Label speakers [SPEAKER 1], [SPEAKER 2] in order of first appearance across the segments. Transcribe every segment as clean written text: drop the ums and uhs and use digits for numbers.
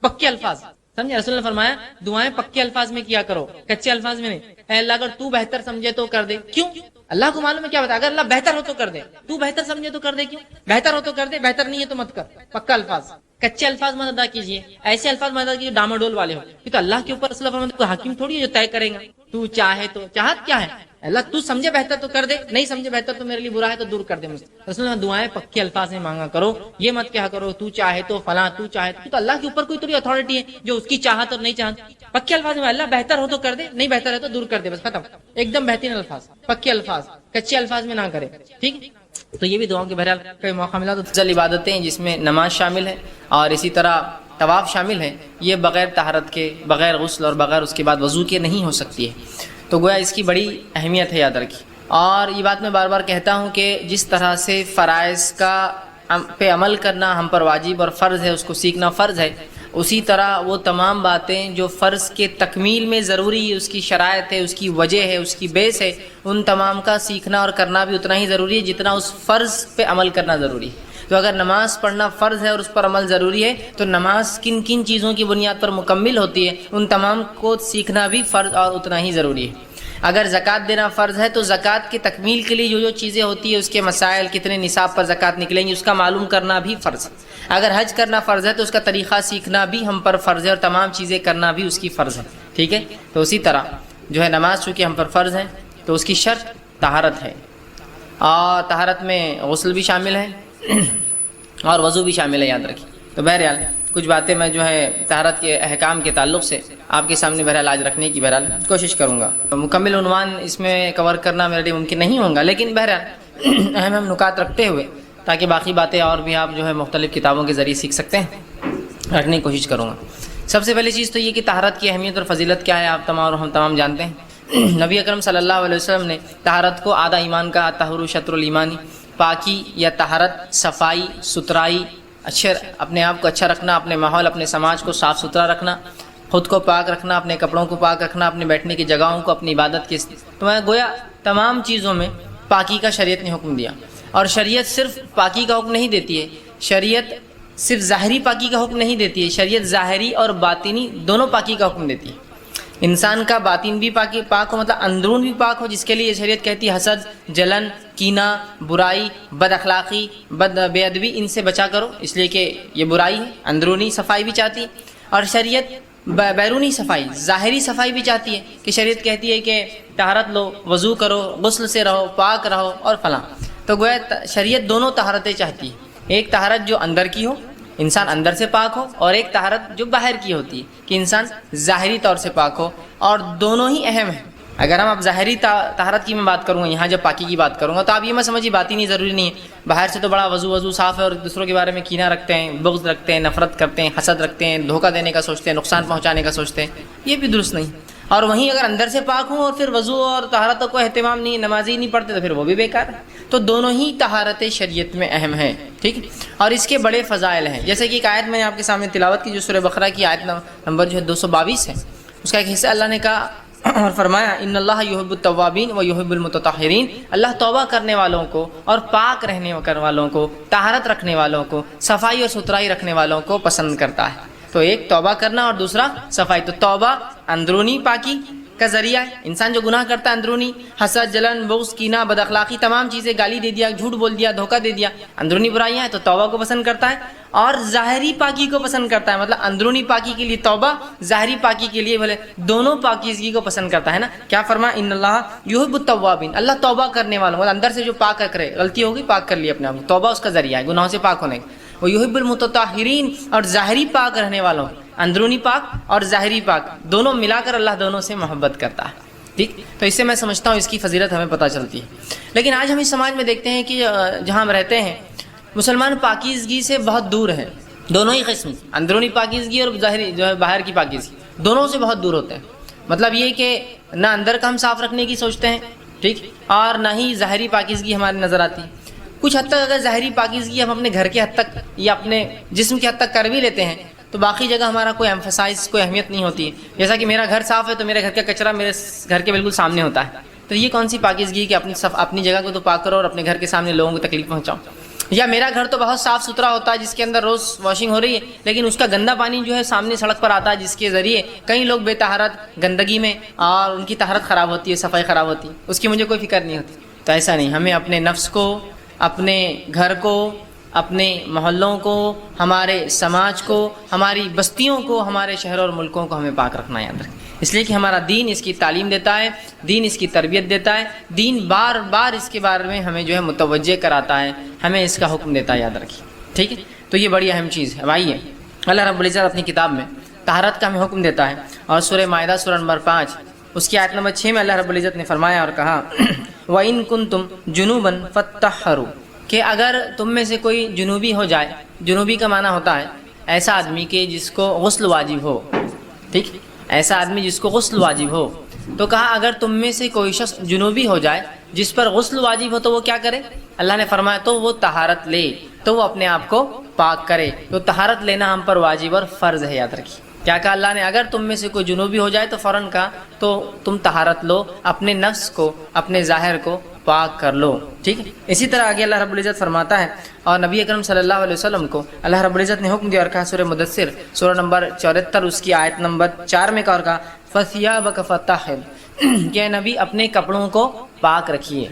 [SPEAKER 1] پکے الفاظ سمجھے. رسول نے فرمایا دعائیں پکے الفاظ میں کیا کرو, کچے الفاظ میں نہیں. اے اللہ اگر تو بہتر سمجھے تو کر دے. کیوں؟ اللہ کو معلوم ہے کیا بتا, اگر اللہ بہتر ہو تو کر دے, تو بہتر سمجھے تو کر دے. کیوں؟ بہتر ہو تو کر دے, بہتر نہیں ہے تو مت کر. پکا الفاظ, کچے الفاظ مت ادا کیجیے, ایسے الفاظ مت ادا کیجیے ڈامہ ڈول والے ہو. یہ تو اللہ کے اوپر رسول اللہ فرماتے کوئی حاکم تھوڑی ہے جو طے کرے گا. تو چاہے تو, چاہت کیا ہے اللہ, تو سمجھے بہتر تو کر دے, نہیں سمجھے بہتر تو میرے لیے برا ہے تو دور کر دے مجھ سے. رسول اللہ دعائیں پکے الفاظ میں مانگا کرو, یہ مت کہا کرو تو چاہے تو فلاں, تو چاہے تو اللہ کے اوپر کوئی تھوڑی اتھارٹی ہے جو اس کی چاہت اور نہیں چاہت. پکے الفاظ میں اللہ بہتر ہو تو کر دے, نہیں بہتر ہے تو دور کر دے, بس ختم. ایک دم بہترین الفاظ, پکے الفاظ, کچے الفاظ میں نہ کرے. ٹھیک, تو یہ بھی دعاؤں کے بہرحال کوئی موقع ملا تو افضل عبادتیں جس میں نماز شامل ہے اور اسی طرح طواف شامل ہے, یہ بغیر طہارت کے, بغیر غسل اور بغیر اس کے بعد وضو کے نہیں ہو سکتی ہے. تو گویا اس کی بڑی اہمیت ہے, یاد رکھیے. اور یہ بات میں بار بار کہتا ہوں کہ جس طرح سے فرائض کا پہ عمل کرنا ہم پر واجب اور فرض ہے, اس کو سیکھنا فرض ہے, اسی طرح وہ تمام باتیں جو فرض کے تکمیل میں ضروری ہے, اس کی شرائط ہے, اس کی وجہ ہے, اس کی بیس ہے, ان تمام کا سیکھنا اور کرنا بھی اتنا ہی ضروری ہے جتنا اس فرض پہ عمل کرنا ضروری ہے. تو اگر نماز پڑھنا فرض ہے اور اس پر عمل ضروری ہے, تو نماز کن کن چیزوں کی بنیاد پر مکمل ہوتی ہے, ان تمام کو سیکھنا بھی فرض اور اتنا ہی ضروری ہے. اگر زکوٰۃ دینا فرض ہے تو زکوٰۃ کی تکمیل کے لیے جو جو چیزیں ہوتی ہے, اس کے مسائل, کتنے نصاب پر زکوٰۃ نکلیں گی, اس کا معلوم کرنا بھی فرض ہے. اگر حج کرنا فرض ہے تو اس کا طریقہ سیکھنا بھی ہم پر فرض ہے, اور تمام چیزیں کرنا بھی اس کی فرض ہے. ٹھیک ہے, تو اسی طرح جو ہے نماز چونکہ ہم پر فرض ہے تو اس کی شرط طہارت ہے, اور طہارت میں غسل بھی شامل ہے اور وضو بھی شامل ہے, یاد رکھیے. تو بہرحال کچھ باتیں میں جو ہے طہارت کے احکام کے تعلق سے آپ کے سامنے بہرحال آج رکھنے کی بہرحال کوشش کروں گا. مکمل عنوان اس میں کور کرنا میرے لیے ممکن نہیں ہوگا, لیکن بہرحال اہم نکات رکھتے ہوئے تاکہ باقی باتیں اور بھی آپ جو ہے مختلف کتابوں کے ذریعے سیکھ سکتے ہیں, رکھنے کی کوشش کروں گا. سب سے پہلی چیز تو یہ کہ طہارت کی اہمیت اور فضیلت کیا ہے آپ تمام اور ہم تمام جانتے ہیں. نبی اکرم صلی اللہ علیہ وسلم نے طہارت کو آدھا ایمان کا, طہور شطر الایمانی, پاکی یا طہارت, صفائی, ستھرائی, اپنے آپ کو اچھا رکھنا, اپنے ماحول, اپنے سماج کو صاف ستھرا رکھنا, خود کو پاک رکھنا, اپنے کپڑوں کو پاک رکھنا, اپنے بیٹھنے کی جگہوں کو, اپنی عبادت کی. تو میں گویا تمام چیزوں میں پاکی کا شریعت نے حکم دیا. اور شریعت صرف پاکی کا حکم نہیں دیتی ہے, شریعت صرف ظاہری پاکی کا حکم نہیں دیتی ہے, شریعت ظاہری اور باطنی دونوں پاکی کا حکم دیتی ہے. انسان کا باطن بھی پاک ہو, مطلب اندرون بھی پاک ہو, جس کے لیے شریعت کہتی ہے حسد, جلن, کینہ, برائی, بد اخلاقی, بے ادبی, ان سے بچا کرو, اس لیے کہ یہ برائی ہے. اندرونی صفائی بھی چاہتی ہے, اور شریعت بیرونی صفائی, ظاہری صفائی بھی چاہتی ہے, کہ شریعت کہتی ہے کہ طہارت لو, وضو کرو, غسل سے رہو, پاک رہو اور فلاں. تو گویا شریعت دونوں طہارتیں چاہتی ہے, ایک طہارت جو اندر کی ہو, انسان اندر سے پاک ہو, اور ایک طہارت جو باہر کی ہوتی ہے کہ انسان ظاہری طور سے پاک ہو, اور دونوں ہی اہم ہیں. اگر ہم اب ظاہری طہارت کی میں بات کروں گا, یہاں جب پاکی کی بات کروں گا, تو آپ یہ مت سمجھیے باطنی ضروری نہیں ہے. باہر سے تو بڑا وضو صاف ہے اور دوسروں کے بارے میں کینہ رکھتے ہیں, بغض رکھتے ہیں, نفرت کرتے ہیں, حسد رکھتے ہیں, دھوکہ دینے کا سوچتے ہیں, نقصان پہنچانے کا سوچتے ہیں, یہ بھی درست نہیں. اور وہیں اگر اندر سے پاک ہوں اور پھر وضو اور طہارتوں کو اہتمام نہیں, نمازی نہیں پڑھتے, تو پھر وہ بھی بیکار ہے. تو دونوں ہی طہارتیں شریعت میں اہم ہیں. ٹھیک, اور اس کے بڑے فضائل ہیں. جیسے کہ ایک آیت میں نے آپ کے سامنے تلاوت کی, جو سورہ بقرہ کی آیت نمبر جو ہے 222 ہے, اس کا ایک حصہ اللہ نے کہا اور فرمایا ان اللہ یحب التوابین و یحب المتطہرین, اللہ توبہ کرنے والوں کو اور پاک رہنے والوں کو, طہارت رکھنے والوں کو, صفائی اور ستھرائی رکھنے والوں کو پسند کرتا ہے. تو ایک توبہ کرنا اور دوسرا صفائی. تو توبہ اندرونی پاکی کا ذریعہ ہے. انسان جو گناہ کرتا ہے اندرونی, حسد, جلن, بغض, کینہ, بد اخلاقی, تمام چیزیں, گالی دے دیا, جھوٹ بول دیا, دھوکہ دے دیا, اندرونی برائیاں ہیں, تو توبہ کو پسند کرتا ہے. اور ظاہری پاکی کو پسند کرتا ہے, مطلب اندرونی پاکی کے لیے توبہ, ظاہری پاکی کے لیے بھلے دونوں پاکیزگی کو پسند کرتا ہے نا. کیا فرمایا ان اللہ یحب التوابین, اللہ توبہ کرنے والوں, مطلب اندر سے جو پاک کرے, غلطی ہوگی پاک کر لی اپنے آپ کو, توبہ اس کا ذریعہ ہے گناہوں سے پاک ہونے کا. وہ یحب المتطہرین, اور ظاہری پاک رہنے والوں, اندرونی پاک اور ظاہری پاک دونوں ملا کر اللہ دونوں سے محبت کرتا ہے. ٹھیک, تو اس سے میں سمجھتا ہوں اس کی فضیلت ہمیں پتہ چلتی ہے. لیکن آج ہم اس سماج میں دیکھتے ہیں کہ جہاں ہم رہتے ہیں مسلمان پاکیزگی سے بہت دور ہیں. دونوں ہی قسم, اندرونی پاکیزگی اور ظاہری جو ہے باہر کی پاکیزگی, دونوں سے بہت دور ہوتے ہیں. مطلب یہ کہ نہ اندر کا ہم صاف رکھنے کی سوچتے ہیں, ٹھیک, اور نہ ہی ظاہری پاکیزگی ہماری نظر آتی. کچھ حد تک اگر ظاہری پاکیزگی ہم اپنے گھر کے حد تک یا اپنے جسم کے حد تک کر بھی لیتے ہیں, تو باقی جگہ ہمارا کوئی ایمفسائز, کوئی اہمیت نہیں ہوتی ہے. جیسا کہ میرا گھر صاف ہے تو میرے گھر کا کچرا میرے گھر کے بالکل سامنے ہوتا ہے. تو یہ کون سی پاکیزگی کہ اپنی جگہ کو تو پاک کرو اور اپنے گھر کے سامنے لوگوں کو تکلیف پہنچاؤ. یا میرا گھر تو بہت صاف ستھرا ہوتا ہے جس کے اندر روز واشنگ ہو رہی ہے، لیکن اس کا گندا پانی جو ہے سامنے سڑک پر آتا ہے، جس کے ذریعے کئی لوگ بے طہارت گندگی میں اور ان کی طہارت خراب ہوتی ہے، صفائی خراب ہوتی ہے، اس کی مجھے کوئی فکر نہیں ہوتی۔ تو ایسا نہیں، ہمیں اپنے نفس کو، اپنے گھر کو، اپنے محلوں کو، ہمارے سماج کو، ہماری بستیوں کو، ہمارے شہروں اور ملکوں کو ہمیں پاک رکھنا ہے، یاد رکھیں، اس لیے کہ ہمارا دین اس کی تعلیم دیتا ہے، دین اس کی تربیت دیتا ہے، دین بار بار اس کے بارے میں ہمیں جو ہے متوجہ کراتا ہے، ہمیں اس کا حکم دیتا ہے، یاد رکھیے، ٹھیک ہے۔ تو یہ بڑی اہم چیز ہے۔ اب آئیے، اللہ رب العزت اپنی کتاب میں طہارت کا ہمیں حکم دیتا ہے، اور سورہ مائدہ سورہ نمبر 5 اس کی آیت نمبر 6 میں اللہ رب العزت نے فرمایا اور کہا وَإِن كُنتُمْ جُنُوبًا فَاتَّطَّهَّرُوا، کہ اگر تم میں سے کوئی جنوبی ہو جائے، جنوبی کا معنی ہوتا ہے ایسا آدمی کہ جس کو غسل واجب ہو، ٹھیک، ایسا آدمی جس کو غسل واجب ہو، تو کہا اگر تم میں سے کوئی شخص جنوبی ہو جائے جس پر غسل واجب ہو تو وہ کیا کرے؟ اللہ نے فرمایا تو وہ طہارت لے، تو وہ اپنے آپ کو پاک کرے۔ تو طہارت لینا ہم پر واجب اور فرض ہے، یاد رکھیے۔ کیا کہا اللہ نے؟ اگر تم میں سے کوئی جنوبی ہو جائے تو فوراً کہا تو تم طہارت لو، اپنے نفس کو، اپنے ظاہر کو پاک کر لو، ٹھیک ہے۔ اسی طرح آگے اللہ رب العزت فرماتا ہے، اور نبی اکرم صلی اللہ علیہ وسلم کو اللہ رب العزت نے حکم دیا اور کہا سورہ مدثر سورہ نمبر 74 اس کی آیت نمبر 4 میں کہا اور کہا فَثِيَابَكَ فَطَّهِّرْ، کہ نبی اپنے کپڑوں کو پاک رکھیے۔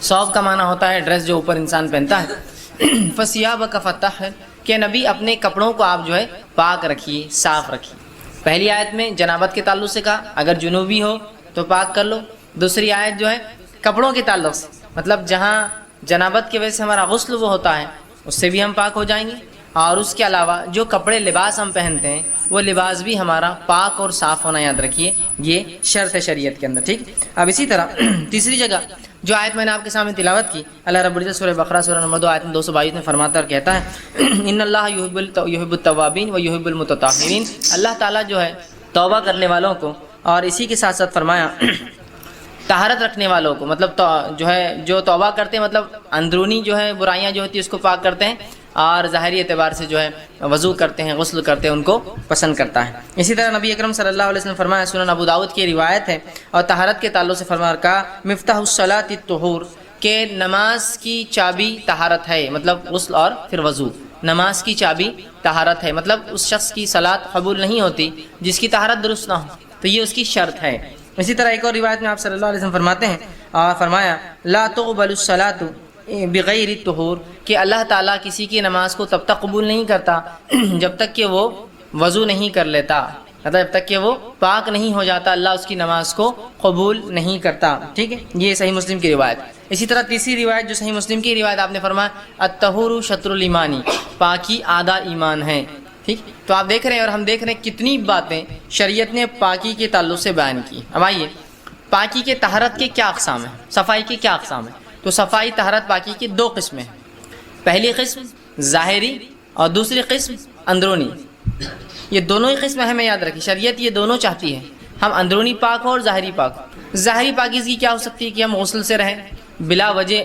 [SPEAKER 1] ثوب کا معنی ہوتا ہے ڈریس جو اوپر انسان پہنتا ہے۔ فَثِيَابَكَ فَطَّهِّرْ، کہ نبی اپنے کپڑوں کو آپ جو ہے پاک رکھیے، صاف رکھیے۔ پہلی آیت میں جنابت کے تعلق سے کہا اگر جنوبی ہو تو پاک کر لو، دوسری آیت جو ہے کپڑوں کے تعلق سے، مطلب جہاں جنابت کی وجہ سے ہمارا غسل وہ ہوتا ہے اس سے بھی ہم پاک ہو جائیں گے، اور اس کے علاوہ جو کپڑے لباس ہم پہنتے ہیں وہ لباس بھی ہمارا پاک اور صاف ہونا، یاد رکھیے، یہ شرط ہے شریعت کے اندر، ٹھیک۔ اب اسی طرح تیسری جگہ جو آیت میں نے آپ کے سامنے تلاوت کی، اللہ رب العزت سورہ بقرہ سورہ نمبر 2 آیت 222 میں فرماتا اور کہتا ہے ان اللہ یحب التوابین و یحب المتطہرین، اللہ تعالیٰ جو ہے توبہ کرنے والوں کو، اور اسی کے ساتھ ساتھ فرمایا طہارت رکھنے والوں کو، مطلب جو ہے جو توبہ کرتے ہیں، مطلب اندرونی جو ہے برائیاں جو ہوتی ہیں اس کو پاک کرتے ہیں، اور ظاہری اعتبار سے جو ہے وضو کرتے ہیں، غسل کرتے ہیں، ان کو پسند کرتا ہے۔ اسی طرح نبی اکرم صلی اللہ علیہ وسلم فرمایا، سنن ابو داؤد کی روایت ہے، اور طہارت کے تعلق سے فرمایا کہا مفتاح الصلاۃ الطہور، کہ نماز کی چابی طہارت ہے، مطلب غسل اور پھر وضو، نماز کی چابی طہارت ہے، مطلب اس شخص کی صلاۃ قبول نہیں ہوتی جس کی طہارت درست نہ ہو، تو یہ اس کی شرط ہے۔ اسی طرح ایک اور روایت میں آپ صلی اللہ علیہ وسلم فرماتے ہیں اور فرمایا لا تقبل الصلاۃ بغیر الطہور، کہ اللہ تعالیٰ کسی کی نماز کو تب تک قبول نہیں کرتا جب تک کہ وہ وضو نہیں کر لیتا، مطلب جب تک کہ وہ پاک نہیں ہو جاتا اللہ اس کی نماز کو قبول نہیں کرتا، ٹھیک ہے۔ یہ صحیح مسلم کی روایت۔ اسی طرح تیسری روایت جو صحیح مسلم کی روایت، آپ نے فرمایا الطہور شطر الایمان، پاکی آدھا ایمان ہے، ٹھیک۔ تو آپ دیکھ رہے ہیں اور ہم دیکھ رہے ہیں کتنی باتیں شریعت نے پاکی کے تعلق سے بیان کی۔ اب آئیے پاکی کے طہارت کے کیا اقسام ہیں، صفائی کے کیا اقسام ہیں؟ تو صفائی طہارت پاکی کی دو قسمیں ہیں، پہلی قسم ظاہری اور دوسری قسم اندرونی۔ یہ دونوں ہی قسمیں ہمیں یاد رکھی، شریعت یہ دونوں چاہتی ہے، ہم اندرونی پاک ہو اور ظاہری پاک ہو۔ ظاہری پاکیزگی کیا ہو سکتی ہے کہ ہم غسل سے رہیں، بلا وجہ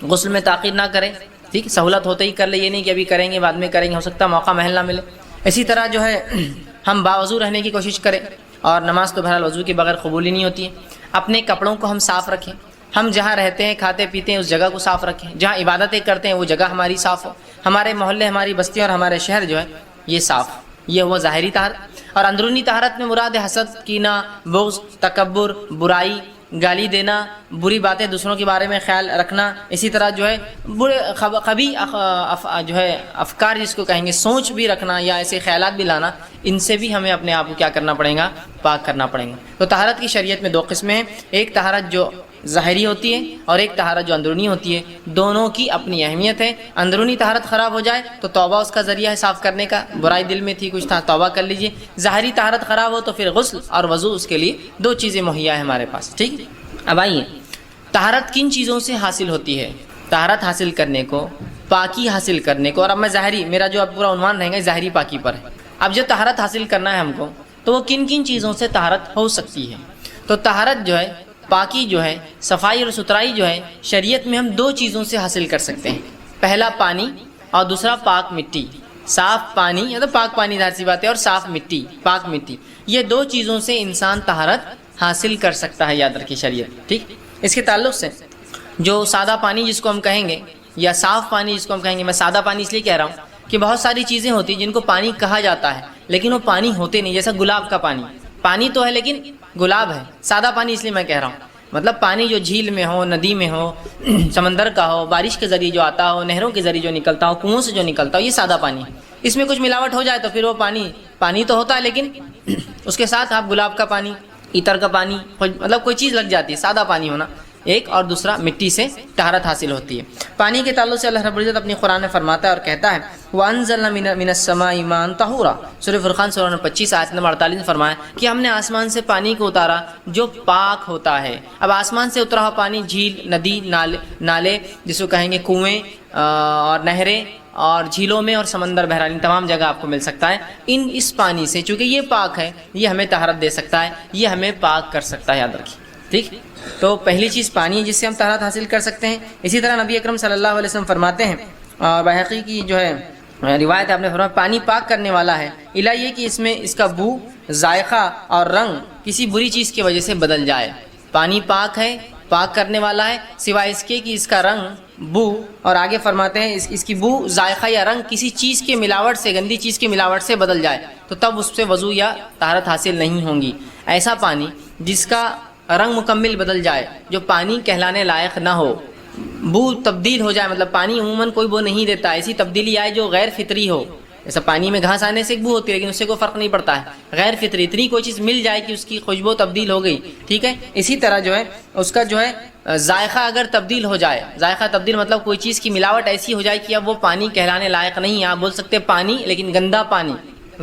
[SPEAKER 1] غسل میں تاخیر نہ کریں، ٹھیک، سہولت ہوتے ہی کر لے، یہ نہیں کہ ابھی کریں گے بعد میں کریں گے، ہو سکتا ہے موقع محل نہ ملے۔ اسی طرح جو ہے ہم باوضو رہنے کی کوشش کریں، اور نماز تو بہرحال وضو کے بغیر قبول ہی نہیں ہوتی ہے۔ اپنے کپڑوں کو ہم صاف رکھیں، ہم جہاں رہتے ہیں کھاتے پیتے ہیں اس جگہ کو صاف رکھیں، جہاں عبادتیں کرتے ہیں وہ جگہ ہماری صاف ہو، ہمارے محلے ہماری بستی اور ہمارے شہر جو ہے یہ صاف، یہ ہوا ظاہری طہارت۔ اور اندرونی طہارت میں مراد حسد، کینہ، بغض، تکبر، برائی، گالی دینا، بری باتیں دوسروں کے بارے میں خیال رکھنا، اسی طرح جو ہے برے قبیح جو ہے افکار جس کو کہیں گے، سوچ بھی رکھنا یا ایسے خیالات بھی لانا، ان سے بھی ہمیں اپنے آپ کو کیا کرنا پڑے گا، پاک کرنا پڑے گا۔ تو طہارت کی شریعت میں دو قسمیں ہیں، ایک طہارت جو ظاہری ہوتی ہے اور ایک طہارت جو اندرونی ہوتی ہے، دونوں کی اپنی اہمیت ہے۔ اندرونی طہارت خراب ہو جائے تو توبہ اس کا ذریعہ ہے صاف کرنے کا، برائی دل میں تھی کچھ تھا توبہ کر لیجئے۔ ظاہری طہارت خراب ہو تو پھر غسل اور وضو، اس کے لیے دو چیزیں مہیا ہے ہمارے پاس، ٹھیک ہے۔ اب آئیے طہارت کن چیزوں سے حاصل ہوتی ہے؟ طہارت حاصل کرنے کو، پاکی حاصل کرنے کو، اور اب میں ظاہری، میرا جو اب پورا عنوان رہے گا ظاہری پاکی پر ہے۔ اب جو طہارت حاصل کرنا ہے ہم کو تو وہ کن کن چیزوں سے طہارت ہو سکتی ہے؟ تو طہارت جو ہے، پاکی جو ہے، صفائی اور ستھرائی جو ہے، شریعت میں ہم دو چیزوں سے حاصل کر سکتے ہیں، پہلا پانی اور دوسرا پاک مٹی۔ صاف پانی یا تو پاک پانی ظاہر سی بات ہے، اور صاف مٹی، پاک مٹی، یہ دو چیزوں سے انسان طہارت حاصل کر سکتا ہے، یاد رکھیے شریعت، ٹھیک۔ اس کے تعلق سے جو سادہ پانی جس کو ہم کہیں گے یا صاف پانی جس کو ہم کہیں گے، میں سادہ پانی اس لیے کہہ رہا ہوں کہ بہت ساری چیزیں ہوتی ہیں جن کو پانی کہا جاتا ہے لیکن وہ پانی ہوتے نہیں، جیسا گلاب کا پانی، پانی تو ہے لیکن گلاب ہے، سادہ پانی اس لیے میں کہہ رہا ہوں، مطلب پانی جو جھیل میں ہو، ندی میں ہو، سمندر کا ہو، بارش کے ذریعے جو آتا ہو، نہروں کے ذریعے جو نکلتا ہو، کنووں سے جو نکلتا ہو، یہ سادہ پانی ہے۔ اس میں کچھ ملاوٹ ہو جائے تو پھر وہ پانی تو ہوتا ہے لیکن اس کے ساتھ آپ گلاب کا پانی، عطر کا پانی، مطلب کوئی چیز لگ جاتی ہے، سادہ پانی ہونا ایک، اور دوسرا مٹی سے طہارت حاصل ہوتی ہے۔ پانی کے تعلق سے اللہ رب العزت اپنی قرآن میں فرماتا ہے اور کہتا ہے وَأَنزَلْنَا مِنَ السَّمَاءِ مَاءً طَهُورًا، سورہ فرقان سورہ نمبر 25 آیت نمبر 48 میں فرمایا کہ ہم نے آسمان سے پانی کو اتارا جو پاک ہوتا ہے۔ اب آسمان سے اترا ہوا پانی جھیل، ندی، نالے جس کو کہیں گے، کنویں اور نہریں اور جھیلوں میں اور سمندر، بحرانی تمام جگہ آپ کو مل سکتا ہے۔ اس پانی سے چونکہ یہ پاک ہے، یہ ہمیں طہارت دے سکتا ہے، یہ ہمیں پاک کر سکتا ہے، یاد رکھیے، ٹھیک۔ تو پہلی چیز پانی ہے جس سے ہم طہارت حاصل کر سکتے ہیں۔ اسی طرح نبی اکرم صلی اللہ علیہ وسلم فرماتے ہیں، اور بحقی کی جو ہے روایت ہے، آپ نے فرمایا پانی پاک کرنے والا ہے، الا یہ کہ اس میں اس کا بو، ذائقہ اور رنگ کسی بری چیز کی وجہ سے بدل جائے۔ پانی پاک ہے، پاک کرنے والا ہے، سوائے اس کے کہ اس کا رنگ، بو، اور آگے فرماتے ہیں اس کی بو، ذائقہ یا رنگ کسی چیز کے ملاوٹ سے، گندی چیز کی ملاوٹ سے بدل جائے تو تب اس سے وضو یا طہارت حاصل نہیں ہوں گی۔ ایسا پانی جس کا رنگ مکمل بدل جائے، جو پانی کہلانے لائق نہ ہو، بو تبدیل ہو جائے، مطلب پانی عموماً کوئی بو نہیں دیتا، ایسی تبدیلی آئے جو غیر فطری ہو، جیسا پانی میں گھاس آنے سے ایک بو ہوتی ہے لیکن اس سے کوئی فرق نہیں پڑتا ہے، غیر فطری، اتنی کوئی چیز مل جائے کہ اس کی خوشبو تبدیل ہو گئی، ٹھیک ہے۔ اسی طرح جو ہے اس کا جو ہے ذائقہ اگر تبدیل ہو جائے، ذائقہ تبدیل مطلب کوئی چیز کی ملاوٹ ایسی ہو جائے کہ اب وہ پانی کہلانے لائق نہیں ہے، آپ بول سکتے پانی لیکن گندا پانی،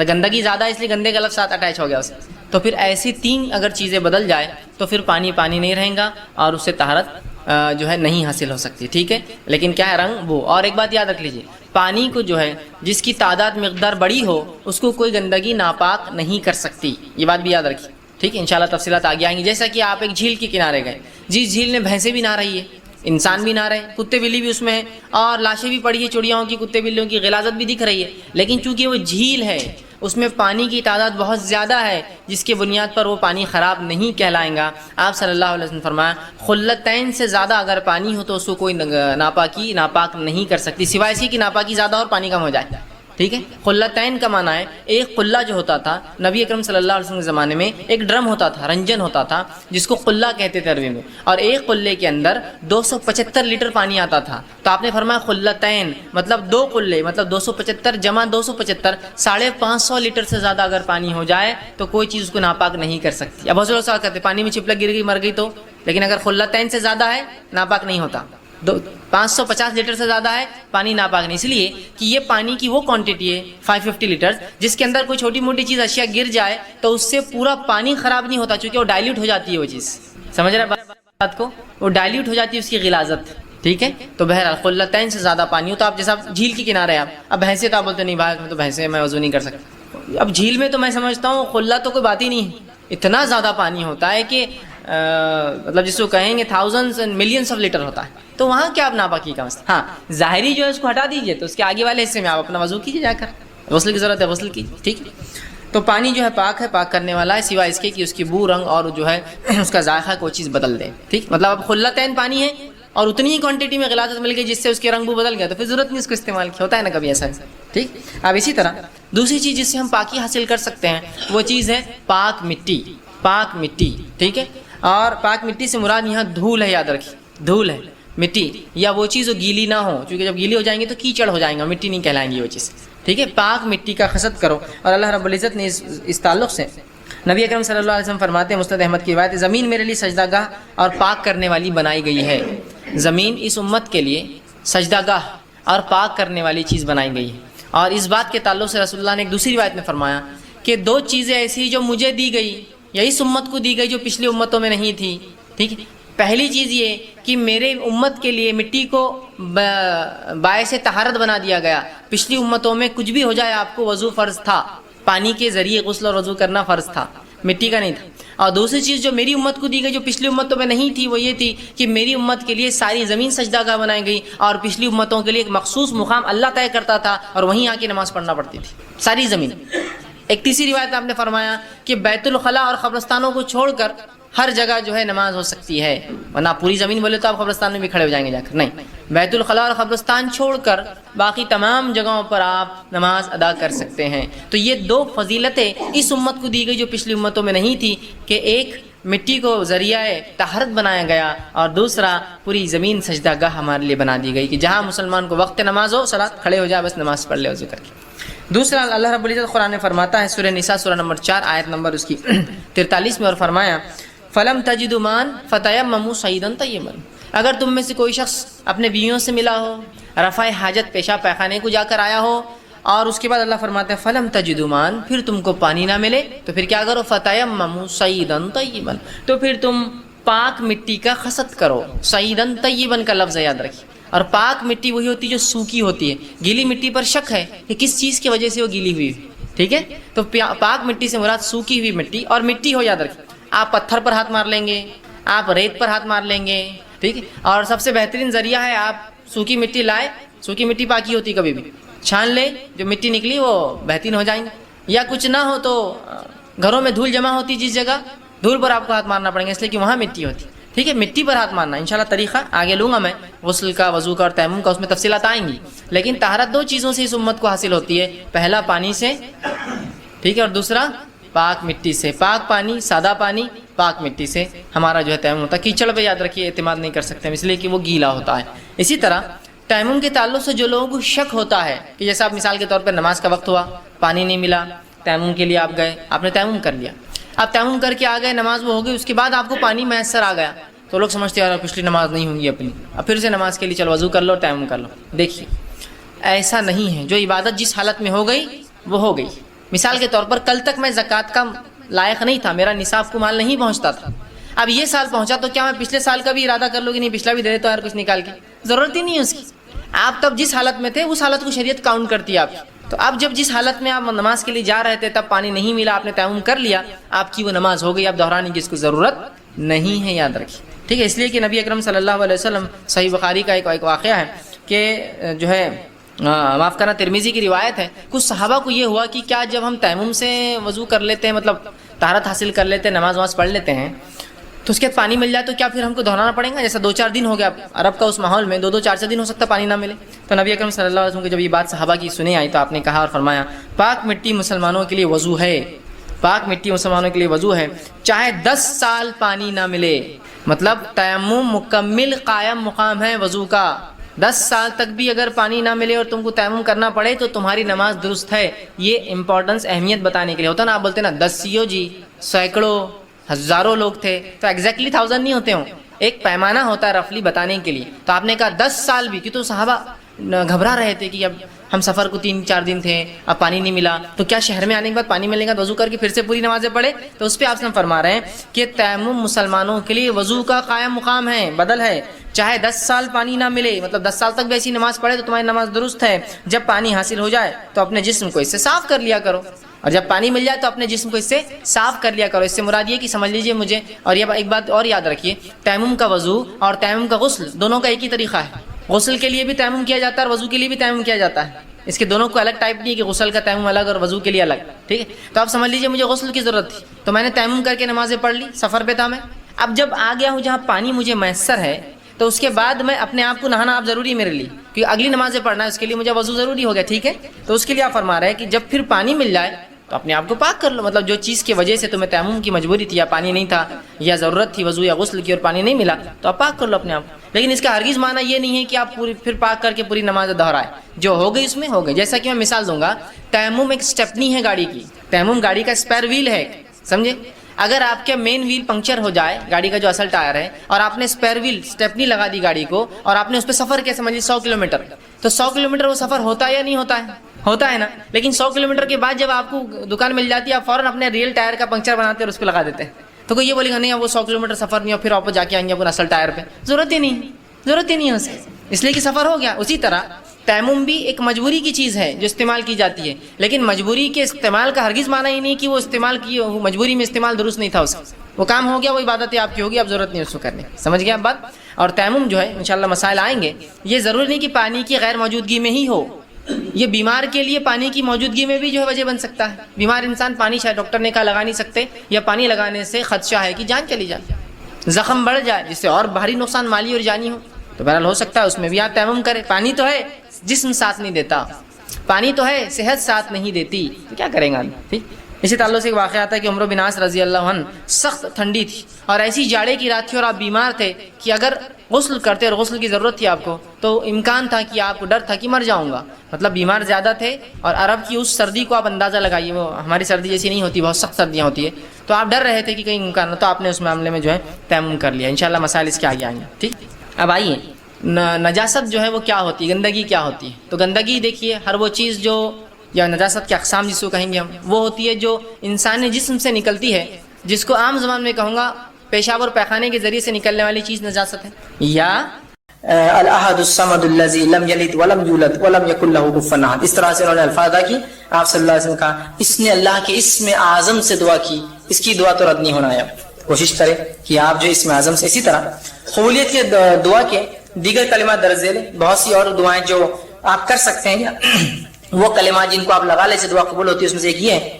[SPEAKER 1] گندگی زیادہ اس لیے گندے کا لفظ ساتھ اٹیچ ہو گیا اسے، تو پھر ایسی تین اگر چیزیں بدل جائے تو پھر پانی نہیں رہیں گا اور اس سے طہارت جو ہے نہیں حاصل ہو سکتی، ٹھیک ہے۔ لیکن کیا ہے، رنگ، بو۔ اور ایک بات یاد رکھ لیجیے، پانی کو جو ہے جس کی تعداد مقدار بڑی ہو اس کو کوئی گندگی ناپاک نہیں کر سکتی، یہ بات بھی یاد رکھیے، ٹھیک ہے۔ انشاءاللہ تفصیلات آگے آئیں گی۔ جیسا کہ آپ ایک جھیل کے کنارے گئے، جس جھیل میں بھینسیں بھی نہ رہی ہے، انسان بھی نہ رہے، کتے بلی بھی اس میں ہے، اور لاشیں بھی پڑی ہے چڑیاؤں کی، کتے بلیوں کی غلاظت بھی دکھ رہی ہے، لیکن چونکہ وہ جھیل ہے، اس میں پانی کی تعداد بہت زیادہ ہے، جس کی بنیاد پر وہ پانی خراب نہیں کہلائیں گا۔ آپ صلی اللہ علیہ وسلم فرمایا خلتین سے زیادہ اگر پانی ہو تو اس کو کوئی ناپاک نہیں کر سکتی، سوائے اسی کی ناپاکی زیادہ اور پانی کم ہو جائے، ٹھیک ہے۔ خلتین کا معنی ہے ایک قلہ جو ہوتا تھا نبی اکرم صلی اللہ علیہ وسلم کے زمانے میں، ایک ڈرم ہوتا تھا، رنجن ہوتا تھا جس کو قلہ کہتے تھے عربی میں، اور ایک قلے کے اندر 275 لیٹر پانی آتا تھا، تو آپ نے فرمایا خلتین مطلب دو قلے، مطلب 275 جمع 275، 550 لیٹر سے زیادہ اگر پانی ہو جائے تو کوئی چیز اس کو ناپاک نہیں کر سکتی۔ اب بہت سے لوگ سوال کرتے پانی میں چپلک گر گئی مر گئی تو، لیکن اگر خلتین سے زیادہ ہے ناپاک نہیں ہوتا، 550 لیٹر سے زیادہ ہے پانی ناپاک نہیں، اس لیے کہ یہ پانی کی وہ کوانٹٹی ہے 550 لیٹر جس کے اندر کوئی چھوٹی موٹی چیز اشیاء گر جائے تو اس سے پورا پانی خراب نہیں ہوتا، چونکہ وہ ڈائلیوٹ ہو جاتی ہے، وہ چیز سمجھ رہے بات کو، وہ ڈائلیوٹ ہو جاتی ہے اس کی غلاظت، ٹھیک ہے۔ تو بہرحال قلتین سے زیادہ پانی ہو تو آپ جیسا جھیل کے کنارے آپ اب بھینسیں تو آپ بولتے نہیں بھائی تو بھینسیں میں وضو نہیں کر سکتا، اب جھیل میں تو میں سمجھتا ہوں قلہ تو کوئی بات ہی نہیں ہے، اتنا زیادہ پانی ہوتا ہے کہ مطلب جس کو کہیں گے thousands and millions of litre ہوتا ہے، تو وہاں کیا آپ ناپاکی کا مسئلہ، ہاں ظاہری جو ہے اس کو ہٹا دیجئے، تو اس کے آگے والے حصے میں آپ اپنا وضو کیجئے، جا کر غسل کی ضرورت ہے غسل کیجئے، ٹھیک ہے۔ تو پانی جو ہے پاک کرنے والا ہے، سوائے اس کے کہ اس کی بو، رنگ اور جو ہے اس کا ذائقہ کوئی چیز بدل دے، ٹھیک۔ مطلب اب خلتین پانی ہے اور اتنی ہی کوانٹٹی میں غلاظت مل گئی جس سے اس کے رنگ بو بدل گیا تو پھر ضرورت نہیں اس کو استعمال کی، ہوتا ہے نا کبھی ایسا، ٹھیک۔ اب اسی طرح دوسری چیز جس سے ہم پاکی حاصل کر سکتے ہیں وہ چیز ہے پاک مٹی، ٹھیک ہے۔ اور پاک مٹی سے مراد یہاں دھول ہے، یاد رکھیے، دھول ہے، مٹی یا وہ چیز جو گیلی نہ ہو، کیونکہ جب گیلی ہو جائیں گے تو کیچڑ ہو جائیں گا، مٹی نہیں کہلائیں گی وہ چیز، ٹھیک ہے۔ پاک مٹی کا قصد کرو، اور اللہ رب العزت نے اس تعلق سے نبی اکرم صلی اللہ علیہ وسلم فرماتے ہیں، مسند احمد کی روایت، زمین میرے لیے سجدہ گاہ اور پاک کرنے والی بنائی گئی ہے، زمین اس امت کے لیے سجدہ گاہ اور پاک کرنے والی چیز بنائی گئی ہے۔ اور اس بات کے تعلق سے رسول اللہ نے ایک دوسری روایت میں فرمایا کہ دو چیزیں ایسی جو مجھے دی گئی یا اس امت کو دی گئی جو پچھلی امتوں میں نہیں تھی، ٹھیک ہے۔ پہلی چیز یہ کہ میرے امت کے لیے مٹی کو باعث طہارت بنا دیا گیا، پچھلی امتوں میں کچھ بھی ہو جائے آپ کو وضو فرض تھا، پانی کے ذریعے غسل اور وضو کرنا فرض تھا، مٹی کا نہیں تھا۔ اور دوسری چیز جو میری امت کو دی گئی جو پچھلی امتوں میں نہیں تھی وہ یہ تھی کہ میری امت کے لیے ساری زمین سجدہ گاہ بنائی گئی، اور پچھلی امتوں کے لیے ایک مخصوص مقام اللہ طے کرتا تھا اور وہیں آ کے نماز پڑھنا پڑتی تھی، ساری زمین۔ ایک تیسری روایت آپ نے فرمایا کہ بیت الخلاء اور قبرستانوں کو چھوڑ کر ہر جگہ جو ہے نماز ہو سکتی ہے، ورنہ پوری زمین بولے تو آپ قبرستان میں بھی کھڑے ہو جائیں گے جا کر، نہیں، بیت الخلاء اور قبرستان چھوڑ کر باقی تمام جگہوں پر آپ نماز ادا کر سکتے ہیں۔ تو یہ دو فضیلتیں اس امت کو دی گئی جو پچھلی امتوں میں نہیں تھی، کہ ایک مٹی کو ذریعہ طہارت بنایا گیا، اور دوسرا پوری زمین سجدہ گاہ ہمارے لیے بنا دی گئی کہ جہاں مسلمان کو وقت نماز ہو صلاۃ کھڑے ہو جائے، بس نماز پڑھ لے وضو کر کے۔ دوسرا اللہ رب العزت قرآن میں فرماتا ہے سورہ نساء سورہ نمبر 4 آیت نمبر اس کی 43 میں، اور فرمایا فلم تجدوا ماء فتیمموا صعیدا طیبا، اگر تم میں سے کوئی شخص اپنے بیویوں سے ملا ہو، رفع حاجت پیشاب پیخانے کو جا کر آیا ہو، اور اس کے بعد اللہ فرماتا ہے فلم تجدوا ماء، پھر تم کو پانی نہ ملے تو پھر کیا کرو، فتیمموا صعیدا طیبا، تو پھر تم پاک مٹی کا قصد کرو۔ صعیدا طیبا کا لفظ یاد رکھیے، اور پاک مٹی وہی ہوتی ہے جو سوکھی ہوتی ہے، گیلی مٹی پر شک ہے کہ کس چیز کی وجہ سے وہ گیلی ہوئی، ٹھیک ہے، تو پاک مٹی سے مراد سوکھی ہوئی مٹی، اور مٹی ہو یاد رکھیے، آپ پتھر پر ہاتھ مار لیں گے، آپ ریت پر ہاتھ مار لیں گے، ٹھیک ہے، اور سب سے بہترین ذریعہ ہے آپ سوکھی مٹی لائے، سوکھی مٹی پاکی ہوتی کبھی بھی، چھان لے، جو مٹی نکلی وہ بہترین ہو جائیں گے، یا کچھ نہ ہو تو گھروں میں دھول جمع ہوتی جس جگہ، دھول پر آپ کو ہاتھ مارنا پڑیں گا، اس لیے کہ وہاں مٹی ہوتی، ٹھیک ہے، مٹی پر ہاتھ مارنا۔ انشاءاللہ طریقہ آگے لوں گا میں، غسل کا، وضو کا اور تیمم کا، اس میں تفصیلات آئیں گی، لیکن طہارت دو چیزوں سے اس امت کو حاصل ہوتی ہے، پہلا پانی سے، ٹھیک ہے، اور دوسرا پاک مٹی سے، پاک پانی، سادہ پانی، پاک مٹی سے ہمارا جو ہے تیمم ہوتا ہے۔ کیچڑ پہ یاد رکھیے اعتماد نہیں کر سکتے ہم، اس لیے کہ وہ گیلا ہوتا ہے۔ اسی طرح تیمم کے تعلق سے جو لوگوں کو شک ہوتا ہے کہ جیسا آپ مثال کے طور پر نماز کا وقت ہوا، پانی نہیں ملا، تیمم کے لیے آپ گئے، آپ نے تیمم کر لیا، آپ تیمم کر کے آ گئے، نماز وہ ہو گئی، اس کے بعد آپ کو پانی میسر آ گیا، تو لوگ سمجھتے ہیں یار پچھلی نماز نہیں ہوگی اپنی، اب پھر سے نماز کے لیے چلو وضو کر لو، تیمم کر لو۔ دیکھیے ایسا نہیں ہے، جو عبادت جس حالت میں ہو گئی وہ ہو گئی۔ مثال کے طور پر کل تک میں زکوٰۃ کا لائق نہیں تھا، میرا نصاب کو مال نہیں پہنچتا تھا، اب یہ سال پہنچا تو کیا میں پچھلے سال کا بھی ارادہ کر لوں کہ نہیں پچھلا بھی دے دے تو یار کچھ نکال کے، ضرورت ہی نہیں ہے اس کی۔ آپ تب جس حالت میں تھے اس حالت کو شریعت کاؤنٹ کرتی ہے آپ کی، تو اب جب جس حالت میں آپ نماز کے لیے جا رہے تھے تب پانی نہیں ملا، آپ نے تیمم کر لیا، آپ کی وہ نماز ہو گئی، آپ دہرانے کی اس کو ضرورت نہیں ہے، یاد رکھیے، ٹھیک ہے۔ اس لیے کہ نبی اکرم صلی اللہ علیہ وسلم، صحیح بخاری کا ایک واقعہ ہے کہ جو ہے معاف کرنا ترمذی کی روایت ہے، کچھ صحابہ کو یہ ہوا کہ کیا جب ہم تیمم سے وضو کر لیتے ہیں، مطلب طہارت حاصل کر لیتے ہیں، نماز پڑھ لیتے ہیں، تو اس کے بعد پانی مل جائے تو کیا پھر ہم کو دہرانا پڑے گا؟ جیسا 2-4 دن ہو گیا عرب کا اس ماحول میں، 2-4 دن ہو سکتا پانی نہ ملے۔ تو نبی اکرم صلی اللہ علیہ وسلم کی جب یہ بات صحابہ کی سنی آئی تو آپ نے کہا اور فرمایا پاک مٹی مسلمانوں کے لیے وضو ہے، پاک مٹی مسلمانوں کے لیے وضو ہے، چاہے 10 سال پانی نہ ملے، مطلب تیمم مکمل قائم مقام ہے وضو کا، 10 سال تک بھی اگر پانی نہ ملے اور تم کو تیمم کرنا پڑے تو تمہاری نماز درست ہے۔ یہ امپورٹنس، اہمیت بتانے کے لیے ہوتا نا، آپ بولتے نا 10 سیو جی، سینکڑوں، ہزاروں لوگ تھے، تو ایگزیکٹلی 1000 نہیں ہوتے ہوں، ایک پیمانہ ہوتا ہے رفلی بتانے کے لیے۔ تو آپ نے کہا 10 سال بھی، کہ تو صحابہ گھبرا رہے تھے کہ اب ہم سفر کو 3-4 دن تھے، اب پانی نہیں ملا، تو کیا شہر میں آنے کے بعد پانی ملنے کا وضو کر کے پھر سے پوری نمازیں پڑھے؟ تو اس پہ آپ فرما رہے ہیں کہ تیمم مسلمانوں کے لیے وضو کا قائم مقام ہے، بدل ہے، چاہے 10 سال پانی نہ ملے، مطلب 10 سال تک بھی ایسی نماز پڑھے تو تمہاری نماز درست ہے۔ جب پانی حاصل ہو جائے تو اپنے جسم کو اس سے صاف کر لیا کرو، اور جب پانی مل جائے تو اپنے جسم کو اس سے صاف کر لیا کرو۔ اس سے مراد یہ کہ سمجھ لیجئے مجھے، اور یہ ایک بات اور یاد رکھیے، تیمم کا وضو اور تیمم کا غسل دونوں کا ایک ہی طریقہ ہے۔ غسل کے لیے بھی تیمم کیا جاتا ہے اور وضو کے لیے بھی تیمم کیا جاتا ہے، اس کے دونوں کو الگ ٹائپ نہیں ہے کہ غسل کا تیمم الگ اور وضو کے لیے الگ، ٹھیک ہے۔ تو آپ سمجھ لیجئے مجھے غسل کی ضرورت تھی تو میں نے تیمم کر کے نمازیں پڑھ لی، سفر پہ تھا میں، اب جب آ گیا ہوں جہاں پانی مجھے میسر ہے تو اس کے بعد میں اپنے آپ کو نہانا آپ ضروری ہے میرے لیے، کیونکہ اگلی نمازیں پڑھنا ہے، اس کے لیے مجھے وضو ضروری ہو گیا، ٹھیک ہے۔ تو اس کے لیے آپ فرما رہے ہیں کہ جب پھر پانی مل جائے تو اپنے آپ کو پاک کر لو، مطلب جو چیز کی وجہ سے تمہیں تیمم کی مجبوری تھی، یا پانی نہیں تھا، یا ضرورت تھی وضو یا غسل کی اور پانی نہیں ملا، تو آپ پاک کر لو اپنے آپ۔ لیکن اس کا ہرگز معنی یہ نہیں ہے کہ آپ پھر پاک کر کے پوری نماز دہرائے، جو ہو گئی اس میں ہو گئی۔ جیسا کہ میں مثال دوں گا، تیمم ایک اسٹیپنی ہے گاڑی کی، تیمم گاڑی کا اسپیئر ویل ہے، سمجھے؟ اگر آپ کے مین ویل پنکچر ہو جائے، گاڑی کا جو اصل ٹائر ہے، اور آپ نے اسپیئر ویل اسٹیپنی لگا دی گاڑی کو، اور آپ نے اس پہ سفر کیا، سمجھیے 100 کلومیٹر، تو 100 کلومیٹر وہ سفر ہوتا ہے یا نہیں ہوتا ہے؟ ہوتا ہے نا۔ لیکن 100 کلومیٹر کے بعد جب آپ کو دکان مل جاتی ہے، آپ فوراً اپنے ریل ٹائر کا پنکچر بناتے ہیں اور اس پہ لگا دیتے ہیں، تو کوئی یہ بولے گا نہیں وہ 100 کلومیٹر سفر نہیں، اور پھر واپس جا کے آئیں گے اپنے اصل ٹائر پہ، ضرورت ہی نہیں ہے اسے، اس لیے کہ سفر ہو گیا۔ اسی طرح تیمم بھی ایک مجبوری کی چیز ہے جو استعمال کی جاتی ہے، لیکن مجبوری کے استعمال کا ہرگز معنی ہی نہیں کہ وہ استعمال کی مجبوری میں استعمال درست نہیں تھا، اس کا وہ کام ہو گیا، وہ عبادت آپ کی ہوگی، اب ضرورت نہیں اس کو کرنے، سمجھ گیا بات۔ اور تیمم جو ہے انشاءاللہ مسائل آئیں گے، یہ ضروری نہیں کہ پانی کی غیر موجودگی میں ہی ہو، یہ بیمار کے لیے پانی کی موجودگی میں بھی جو ہے وجہ بن سکتا ہے. بیمار انسان پانی شاید ڈاکٹر نے کہا لگا نہیں سکتے, یا پانی لگانے سے خدشہ ہے کہ جان چلی جائے, زخم بڑھ جائے جس سے اور بھاری نقصان مالی اور جانی ہو, تو بہرحال ہو سکتا ہے اس میں بھی آپ تیمم کریں. پانی تو ہے, جسم ساتھ نہیں دیتا, پانی تو ہے, صحت ساتھ نہیں دیتی, تو کیا کریں گے آدمی. ٹھیک. اسی تعلق سے ایک واقعہ آتا ہے کہ عمرو بن عاص رضی اللہ عنہ, سخت ٹھنڈی تھی اور ایسی جاڑے کی رات تھی اور آپ بیمار تھے کہ اگر غسل کرتے اور غسل کی ضرورت تھی آپ کو تو امکان تھا کہ آپ کو ڈر تھا کہ مر جاؤں گا. مطلب بیمار زیادہ تھے, اور عرب کی اس سردی کو آپ اندازہ لگائیے, وہ ہماری سردی جیسی نہیں ہوتی, بہت سخت سردیاں ہوتی ہے, تو آپ ڈر رہے تھے کہ کہیں امکان نہ, تو آپ نے اس معاملے میں جو ہے تیمم کر لیا. انشاءاللہ مسائل اس کے آگے آئیں گے. ٹھیک. اب آئیے, نجاست جو ہے وہ کیا ہوتی ہے, گندگی کیا ہوتی ہے. تو گندگی دیکھیے, ہر وہ چیز جو, یا نجاست کے اقسام جس کو کہیں گے ہم, وہ ہوتی ہے جو انسانی جسم سے نکلتی ہے, جس کو عام زبان میں کہوں گا پیشاب اور پیخانے کے ذریعے سے نکلنے والی چیز نجاست ہے. یا الاحد الصمد الذی لم یلد ولم یولد ولم یکن له کفوا احد, اس طرح سے انہوں نے الفاظ کی. آپ صلی اللہ علیہ وسلم کہا اس نے اللہ کے اسم اعظم سے دعا کی, اس کی دعا تو رد نہیں ہونا ہے. کوشش کریں کہ آپ جو اسم اعظم سے, اسی طرح قبولیت کے دعا کے دیگر کلمات درج ذیل, بہت سی اور دعائیں جو آپ کر سکتے ہیں, وہ کلمات جن کو آپ لگا لے سے دعا قبول ہوتی ہے, اس میں سے ایک یہ ہے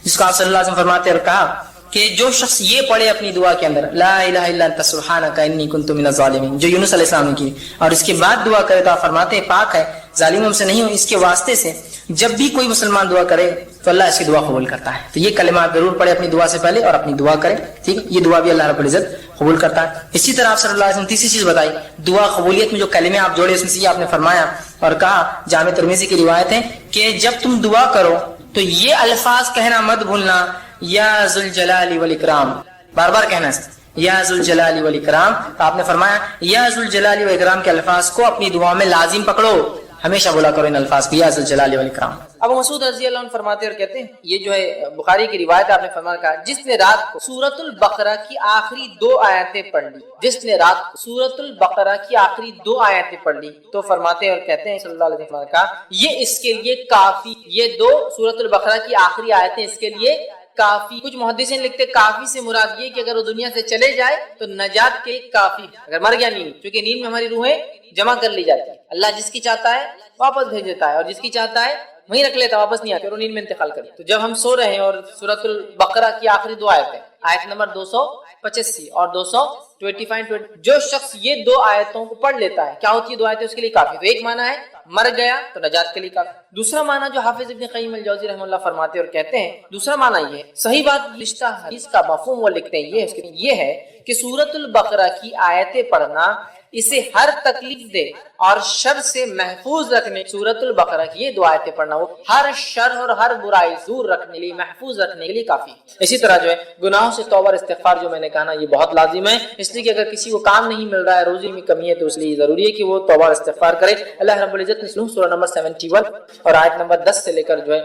[SPEAKER 1] جس کو آپ صلی اللہ علیہ وسلم فرماتے اور کہا کہ جو شخص یہ پڑھے اپنی دعا کے اندر لا الہ الا انت سبحانک انی کنت من الظالمین, جو یونس علیہ السلام نے کی, اور اس کے بعد دعا کرے تو آپ فرماتے ہیں پاک ہے ظالموں سے نہیں ہوں, اس کے واسطے سے جب بھی کوئی مسلمان دعا کرے تو اللہ اس کی دعا قبول کرتا ہے. تو یہ کلمات ضرور پڑھے اپنی دعا سے پہلے اور اپنی دعا کریں. ٹھیک ہے, یہ دعا بھی اللہ رب العزت قبول کرتا ہے. اسی طرح آپ صلی اللہ علیہ وسلم تیسری چیز بتائی, دعا قبولیت میں جو کلمے آپ جوڑے اس میں سے یہ آپ نے فرمایا اور کہا, جامع ترمذی کی روایت ہے کہ جب تم دعا کرو تو یہ الفاظ کہنا مت بھولنا, یا ذوالجلال والاکرام, بار بار کہنا ہے یا ذوالجلال والاکرام. تو آپ نے فرمایا یا ذوالجلال والاکرام کے الفاظ کو اپنی دعا میں لازم پکڑو, ہمیشہ بولا کرو ان الفاظ کو, یا ذوالجلال والاکرام. ابو مسعود رضی اللہ عنہ فرماتے اور کہتے ہیں, یہ جو ہے بخاری کی روایت, آپ نے فرمایا کہا جس نے رات کو سورۃ البقرہ کی آخری 2 آیتیں پڑھ لی, جس نے رات کو سورۃ البقرہ کی آخری 2 آیتیں پڑھ لی, تو فرماتے اور کہتے ہیں صلی اللہ علیہ وسلم کا یہ اس کے لیے کافی, یہ 2 سورۃ البقرہ کی آخری آیتیں اس کے لیے کافی. کچھ محدثین لکھتے کافی سے مراد یہ کہ اگر وہ دنیا سے چلے جائے تو نجات کے لیے کافی, اگر مر گیا نیند, کیونکہ نیند میں ہماری روحیں جمع کر لی جاتی ہے, اللہ جس کی چاہتا ہے واپس بھیج دیتا ہے, اور جس کی چاہتا ہے وہیں رکھ لیتا, واپس نہیں آتی اور نیند میں انتقال کرے. تو جب ہم سو رہے ہیں اور سورۃ البقرہ کی آخری 2 آیتیں, آیت نمبر 285 اور 225, جو شخص یہ 2 آیتوں کو پڑھ لیتا ہے, کیا ہوتی ہے 2 آیتیں اس کے لیے کافی. تو ایک معنی ہے مر گیا تو نجات کے لیے کافی. دوسرا معنی جو حافظ ابن قیم الجوزی رحمہ اللہ فرماتے اور کہتے ہیں, دوسرا معنی یہ ہے, صحیح بات رشتہ حدیث کا مفہوم وہ لکھتے ہیں یہ ہے کہ سورۃ البقرہ کی آیتیں پڑھنا اسے ہر تکلیف دے اور شر سے محفوظ رکھنے, سورۃ البقرہ کی یہ 2 آیتیں پڑھنا وہ ہر شر اور ہر برائی دور رکھنے کے لیے, محفوظ رکھنے کے لیے کافی. اسی طرح جو ہے گناہوں سے توبہ اور استغفار, جو میں نے کہا نا یہ بہت لازم ہے, اس لیے کہ اگر کسی کو کام نہیں مل رہا ہے, روزی میں کمی ہے, تو اس لیے ضروری ہے کہ وہ توبہ اور استغفار کرے. اللہ رب العزت نے سورہ نمبر 71 اور آیت نمبر 10 سے لے کر جو ہے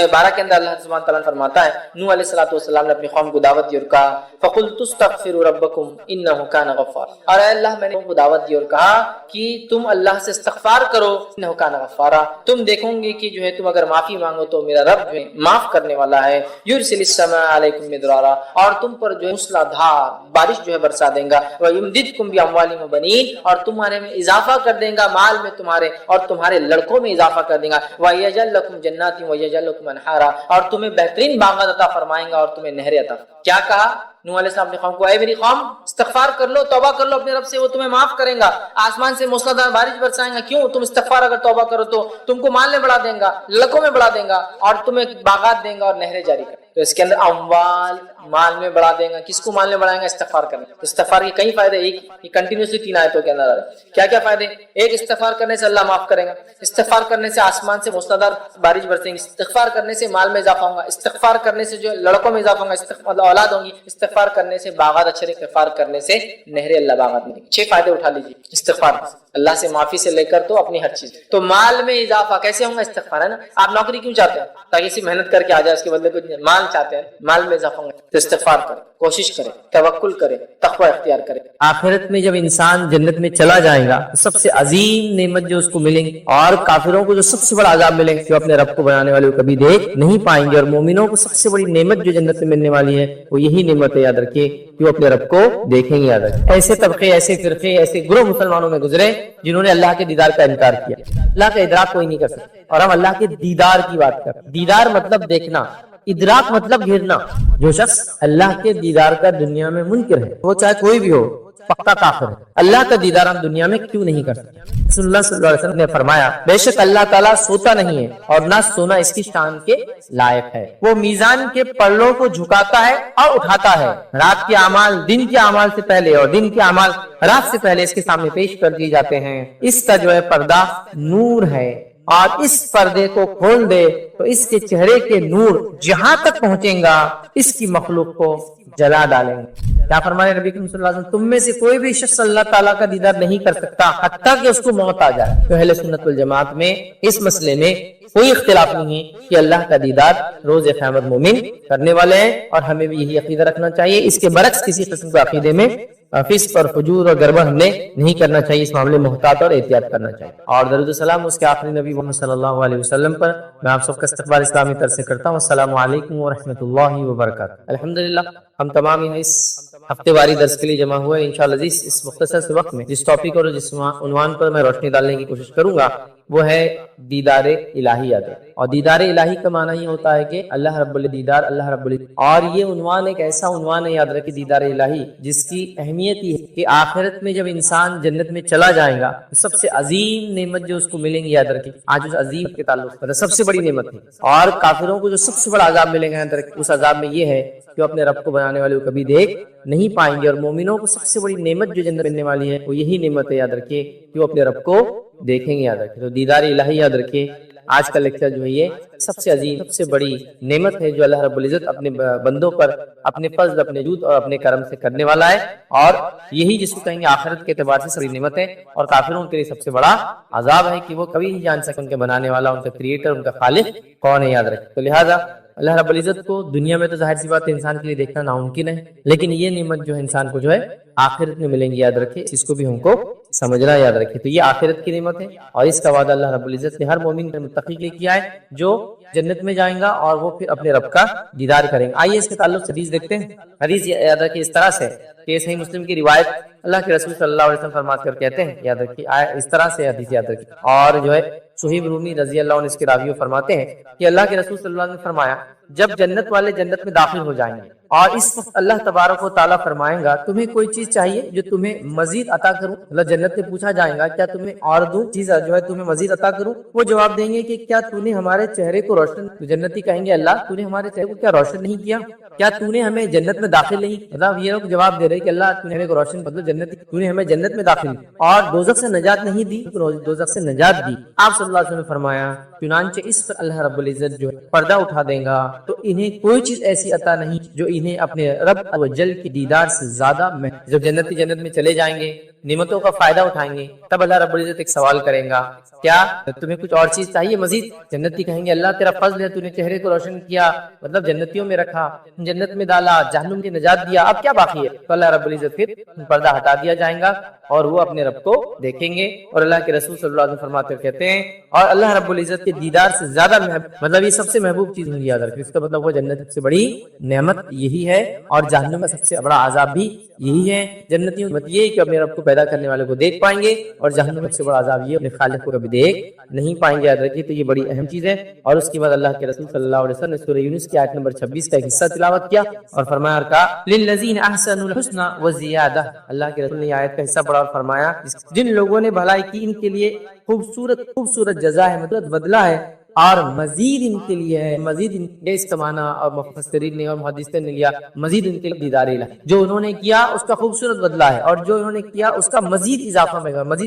[SPEAKER 1] 12 کے اندر اللہ سبحانہ تعالیٰ فرماتا ہے, نوح علیہ الصلوۃ والسلام نے اپنی قوم کو دعوت دی اور کہا فقلت استغفروا ربکم انہ کان غفارا, اور اے اللہ میں نے قوم کو دعوت دی اور کہا کہ تم اللہ سے استغفار کرو, انہ کان غفارا, تم دیکھو گے کہ جو ہے تم اگر معافی مانگو تو میرا رب جو ہے معاف کرنے والا ہے. یرسل السماء علیکم مدرارا, اور تم پر جو ہے موسلا دھار بارش جو ہے برسا دیں گا. ویمددکم باموال وبنین, اور تمہارے میں اضافہ کر دیں گا, مال میں تمہارے اور تمہارے لڑکوں میں اضافہ کر دیں گا. ویجعل لکم جنات ویجعل لکم انہارا, اور تمہیں بہترین باغات عطا فرمائیں گا اور تمہیں نہریں عطا. کیا کہا نوح علیہ السلام نے قوم کو, اے میری قوم استغفار کر لو, توبہ کر لو اپنے رب سے, وہ تمہیں معاف کریں گا, آسمان سے موسلادھار بارش برسائیں گا. کیوں؟ تم استغفار اگر توبہ کرو تو تم کو مال میں بڑھا دیں گا, لڑکوں میں بڑھا دیں گا, اور تمہیں باغات دیں گا اور نہریں جاری کریں. تو اس کے اندر اموال مال میں بڑھا دیں گا. کس کو مال میں بڑھائیں گا؟ استغفار کرنے. استغفار کے کئی فائدے, ایک یہ کنٹینیوسلی 3 آیتوں کے اندر آ رہے ہیں. کیا کیا فائدے؟ ایک, استغفار کرنے سے اللہ معاف کرے گا, استغفار کرنے سے آسمان سے موسلادھار بارش برسیں گی, استغفار کرنے سے مال میں اضافہ ہوگا, استغفار کرنے سے جو لڑکوں میں اضافہ ہوگا, اولاد ہوں گی, استغفار کرنے سے باغات اچھے, استغفار کرنے سے نہریں اللہ باغات میں. 6 فائدے اٹھا لیجیے استغفار, اللہ سے معافی سے لے کر تو اپنی ہر چیز. تو مال میں اضافہ کیسے ہوگا؟ استغفار ہے نا. آپ نوکری کیوں چاہتے ہیں؟ تاکہ اسی محنت کر کے آ جائے, اس کے بدلے کچھ نہیں. مال چاہتے ہیں, مال میں اضافہ ہوگا تو استغفار کریں, کوشش کریں, توکل کریں, تقوی اختیار کریں. آخرت میں جب انسان جنت میں چلا جائے گا, سب سے عظیم نعمت جو اس کو ملیں گی, اور کافروں کو جو سب سے بڑا عذاب ملیں گے جو اپنے رب کو بنانے والے کو کبھی دیکھ نہیں پائیں گے, اور مومنوں کو سب سے بڑی نعمت جو جنت میں ملنے والی ہے
[SPEAKER 2] وہ یہی نعمت ہے، یاد رکھیے کہ وہ اپنے رب کو دیکھیں گے. یاد رکھیے ایسے طبقے، ایسے فرقے، ایسے گروہ مسلمانوں میں گزرے جنہوں نے اللہ کے دیدار کا انکار کیا. اللہ کا ادراک کوئی نہیں کر سکتا، اور ہم اللہ کے دیدار کی بات کریں. دیدار مطلب دیکھنا، ادراک مطلب گھیرنا. جو شخص اللہ کے دیدار کا دنیا میں منکر ہے، وہ چاہے کوئی بھی ہو، پکا کافر ہے. اللہ کا دیدار ہم دنیا میں کیوں نہیں کر سکتے؟ رسول اللہ صلی اللہ علیہ وسلم نے فرمایا بے شک اللہ تعالیٰ سوتا نہیں ہے اور نہ سونا اس کی شان کے لائق ہے. وہ میزان کے پلڑوں کو جھکاتا ہے اور اٹھاتا ہے. رات کے اعمال دن کے اعمال سے پہلے اور دن کے اعمال رات سے پہلے اس کے سامنے پیش کر دیے جاتے ہیں. اس کا جو ہے پردہ نور ہے، اور اس پردے کو کھول دے تو اس کے چہرے کے نور جہاں تک پہنچیں گا اس کی مخلوق کو جلا ڈالیں گے. کیا فرمانے نبی کریم صلی اللہ علیہ وسلم، تم میں سے کوئی بھی شخص اللہ تعالیٰ کا دیدار نہیں کر سکتا حتیٰ کہ اس کو موت آ جائے. تو اہل سنت والجماعت میں اس مسئلے میں کوئی اختلاف نہیں ہے کہ اللہ کا دیدار روز قیامت مومن کرنے والے ہیں، اور ہمیں بھی یہی عقیدہ رکھنا چاہیے. اس کے برعکس کسی قسم کے عقیدے میں فسق اور فجور اور گڑبڑ ہم نے نہیں کرنا چاہیے. اس معاملے میں محتاط اور احتیاط کرنا چاہیے. اور درود و سلام اس کے آخری نبی محمد صلی اللہ علیہ وسلم پر. میں آپ سب کا استقبال اسلامی طرف سے کرتا ہوں. السلام علیکم ورحمۃ اللہ وبرکاتہ. الحمدللہ ہم تمام یہاں اس ہفتے واری درس کے لیے جمع ہوئے. انشاءاللہ عزیز اس مختصر سے وقت میں جس ٹاپک اور جس عنوان پر میں روشنی ڈالنے کی کوشش کروں گا وہ ہے دیدار الہی. یاد ہے، اور دیدار الہی کا معنی یہ ہوتا ہے کہ اللہ رب الدیدار، اللہ رب ال. اور یہ عنوان ایک ایسا عنوان ہے، یاد رکھیں، دیدار الہی، جس کی اہمیت یہ ہے کہ آخرت میں جب انسان جنت میں چلا جائے گا تو سب سے عظیم نعمت جو اس کو ملیں گی، یاد رکھیں آج اس عظیم کے تعلق سب سے بڑی نعمت ہے. اور کافروں کو جو سب سے بڑا عذاب ملے گا، یاد رکھیں اس عذاب میں یہ ہے کہ وہ اپنے رب کو بنانے والے کو کبھی دیکھ نہیں پائیں گے. اور مومنوں کو سب سے بڑی نعمت جو جنت ملنے والی ہے وہ یہی نعمت ہے، یاد رکھیے، کہ وہ اپنے رب کو دیکھیں گے. یاد رکھیں تو دیدار الہی، یاد رکھیے آج کا لیکچر جو ہے یہ سب سے عظیم، سب سے بڑی نعمت ہے جو اللہ رب العزت اپنے بندوں پر اپنے فضل، اپنے جود اور اپنے کرم سے کرنے والا ہے. اور یہی جس کو کہیں گے آخرت کے اعتبار سے بڑی نعمت ہے، اور کافروں کے لیے سب سے بڑا عذاب ہے کہ وہ کبھی نہیں جان سکیں ان کے بنانے والا، ان کا کریٹر، ان کا خالق کون ہے. یاد رکھیں تو لہٰذا اللہ رب العزت کو دنیا میں تو ظاہر سی بات ہے انسان کے لیے دیکھنا ناممکن ہے، لیکن یہ نعمت جو ہے انسان کو جو ہے آخرت میں ملیں گی. یاد رکھے اس کو بھی ہم کو سمجھنا. یاد رکھے تو یہ آخرت کی نعمت ہے، اور اس کا وعدہ اللہ رب العزت نے ہر مومن کے متقی کے کیا ہے جو جنت میں جائیں گا اور وہ پھر اپنے رب کا دیدار کریں گے. آئیے اس کے تعلق سے حدیث دیکھتے ہیں. حدیث یاد رکھیے اس طرح سے کہ صحیح مسلم کی روایت اللہ کے رسول صلی اللہ علیہ وسلم فرماتے کر کہتے ہیں، یاد رکھیے اس طرح سے حدیث یاد رکھیے. اور جو ہے صہیب رومی رضی اللہ عنہ اس کے راوی فرماتے ہیں کہ اللہ کے رسول صلی اللہ علیہ وسلم نے فرمایا جب جنت والے جنت میں داخل ہو جائیں گے اور اس وقت اللہ تبارک و تعالیٰ فرمائیں گا تمہیں کوئی چیز چاہیے جو تمہیں مزید عطا کروں. اللہ جنت میں پوچھا جائے گا کیا تمہیں اور دوں چیز جو ہے تمہیں مزید عطا کروں. وہ جواب دیں گے کہ کیا تو نے ہمارے چہرے کو روشن، جنتی کہیں گے اللہ تو نے ہمارے چہرے کو کیا روشن نہیں کیا، کیا تو نے ہمیں جنت میں داخل نہیں. مطلب یہ لوگ جواب دے رہے کہ اللہ تو نے ہمیں روشن مطلب جنتی، تو نے ہمیں جنت میں داخل اور دوزخ سے نجات نہیں دی، دوزخ سے نجات دی. آپ صلی اللہ علیہ وسلم نے فرمایا چنانچہ اس پر اللہ رب العزت جو پردہ اٹھا دیں گا تو انہیں کوئی چیز ایسی عطا نہیں جو انہیں اپنے رب جل کی دیدار سے زیادہ جب جنتی جنت میں چلے جائیں گے نعمتوں کا فائدہ اٹھائیں گے تب اللہ رب العزت ایک سوال کریں گا کیا تمہیں کچھ اور چیز چاہیے مزید. جنتی کہیں گے اللہ تیرا فضل ہے، تو نے چہرے کو روشن کیا، مطلب جنتیوں میں رکھا، جنت میں ڈالا، جہنم کی نجات دیا، اب کیا باقی ہے. تو اللہ رب العزت پھر پردہ ہٹا دیا جائے گا اور وہ اپنے رب کو دیکھیں گے. اور اللہ کے رسول صلی اللہ علیہ وسلم فرماتے کہتے ہیں اور اللہ رب العزت کے دیدار سے زیادہ مطلب یہ سب سے محبوب چیز ہوگی. یاد رکھیں اس کا مطلب وہ جنت سب سے بڑی نعمت یہی ہے اور جہنم کا سب سے بڑا عذاب بھی یہی ہے. جنتیوں کی یہ کہ اپنے رب کو پیدا کرنے والے کو دیکھ پائیں گے اور جہنم میں سب سے بڑا عذاب یہ اپنے خالق کو کبھی دیکھ نہیں پائیں گے. یاد رکھیے تو یہ بڑی اہم چیز ہے. اور اس کے بعد اللہ کے رسول صلی اللہ علیہ وسلم نے سورہ یونس کی آیت نمبر 26 کا ایک حصہ تلاوت کیا اور فرمایا للذین احسنوا الحسنى وزیادہ. اللہ کے رسول نے آیت کا حصہ پڑھا اور فرمایا جن لوگوں نے بھلائی کی ان کے لیے خوبصورت جزا ہے، مطلب بدلہ ہے اور مزید ان کے لیے ہے. مزید اس کا معنی اور مفسرین نے اور محدثین نے لیا مزید ان کے لیے دیدار الہی، جو انہوں نے کیا اس کا خوبصورت بدلہ ہے اور جو انہوں نے کیا اس کا مزید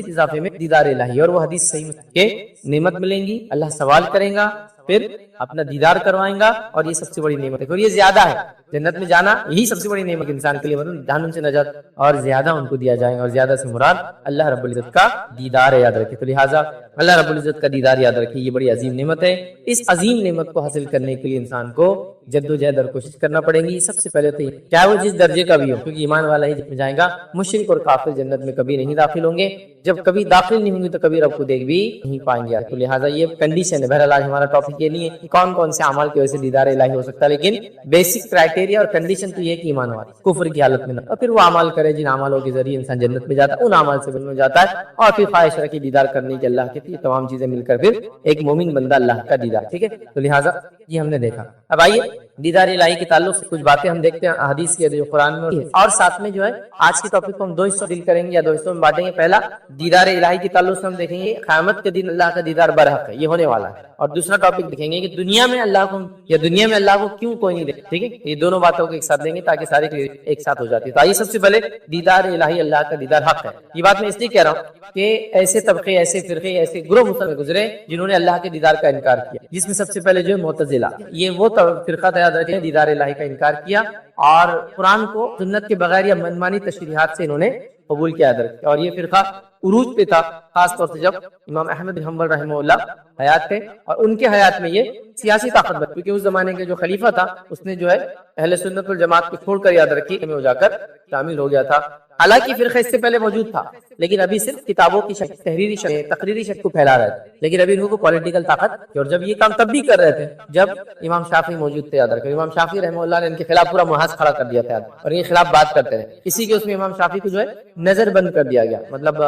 [SPEAKER 2] اضافے میں دیدار الہی. اور وہ حدیث صحیح کے نعمت ملیں گی، اللہ سوال کریں گا، پھر اپنا دیدار کروائیں گا اور یہ سب سے بڑی نعمت ہے. اور یہ زیادہ ہے جنت میں جانا، یہی سب سے بڑی نعمت انسان کے لیے، مطلب جہنم سے نجات اور زیادہ ان کو دیا جائے گا. اور زیادہ سے مراد اللہ رب العزت کا دیدار ہے. یاد رکھیں تو لہٰذا اللہ رب العزت کا دیدار یاد رکھیں یہ بڑی عظیم نعمت ہے. اس عظیم نعمت کو حاصل کرنے کے لیے انسان کو جدوجہد اور کوشش کرنا پڑے گی. سب سے پہلے تو چاہے وہ جس درجے کا بھی ہو، کیونکہ ایمان والا ہی جب جائے گا. مشرک اور کافر جنت میں کبھی نہیں داخل ہوں گے. جب کبھی داخل نہیں ہوں گے تو کبھی رب کو دیکھ بھی نہیں پائیں گے. تو لہٰذا یہ کنڈیشن ہے. بہرحال آج ہمارا ٹاپک یہ نہیں ہے کہ کون کون سے اعمال کی وجہ سے دیدار الہی ہو سکتا ہے، لیکن بیسک کرائٹیریا کرائٹیریا اور کنڈیشن تو یہ ہے کہ ایمان والا کفر کی حالت میں نہ، اور پھر وہ اعمال کرے جن اعمالوں کے ذریعے انسان جنت میں جاتا ہے، ان اعمال سے بن جاتا ہے، اور پھر خواہش رکھی دیدار کرنے کی اللہ کی، یہ تمام چیزیں مل کر پھر ایک مومن بندہ اللہ کا دیدار، ٹھیک ہے۔ تو لہٰذا یہ ہم نے دیکھا۔ اب آئیے دیدار الہی کے تعلق سے کچھ باتیں ہم دیکھتے ہیں حدیث کی جو قرآن میں، اور ساتھ میں جو ہے آج کے ٹاپک کو ہم دو حصوں ڈیل کریں گے یا دو حصوں میں بانٹیں گے۔ پہلا دیدار الہی کے تعلق سے ہم دیکھیں گے قیامت کے دن اللہ کا دیدار برحق ہے، یہ ہونے والا ہے، اور دوسرا ٹاپک دیکھیں گے کہ دنیا میں اللہ کو یا دنیا میں اللہ کو کیوں کوئی نہیں دیکھتا، ٹھیک ہے۔ یہ دونوں باتوں کو ایک ساتھ دیں گے تاکہ ساری ایک ساتھ ہو جاتی ہے۔ تو آئیے سب سے پہلے دیدار الہی، اللہ کا دیدار حق ہے۔ یہ بات میں اس لیے کہہ رہا ہوں کہ ایسے طبقے، ایسے فرقے، ایسے گروہ مسلمان گزرے جنہوں نے اللہ کے دیدار کا انکار کیا، جس میں سب سے پہلے جو ہے معتزلہ، یہ وہ فرقہ تھا یاد رکھیں دیدار الہی کا انکار کیا، اور قرآن کو سنت کے بغیر یا منمانی تشریحات سے انہوں نے قبول کیا یاد رکھیں۔ اور یہ فرقہ عروج پہ تھا خاص طور سے جب امام احمد بن حنبل رحمہ اللہ حیات تھے، اور ان کے حیات میں یہ سیاسی طاقت بن، کیونکہ اس زمانے کے جو خلیفہ تھا اس نے جو ہے اہل سنت والجماعت کو چھوڑ کر یاد رکھی میں ہو جا کر شامل ہو گیا تھا۔ حالانکہ فرقہ اس سے پہلے موجود تھا، لیکن ابھی صرف کتابوں کی شکل، تقریری شکل کو پھیلا رہے تھے، لیکن ابھی ان کو پولیٹیکل طاقت، اور جب یہ کام تب بھی کر رہے تھے جب امام شافعی موجود تھے یاد رکھیں۔ امام شافعی رحمہ اللہ نے ان کے خلاف پورا محاذ کھڑا کر دیا تھا، اور یہ خلاف بات کرتے رہے، اسی کے اس میں امام شافعی کو جو ہے نظر بند کر دیا گیا، مطلب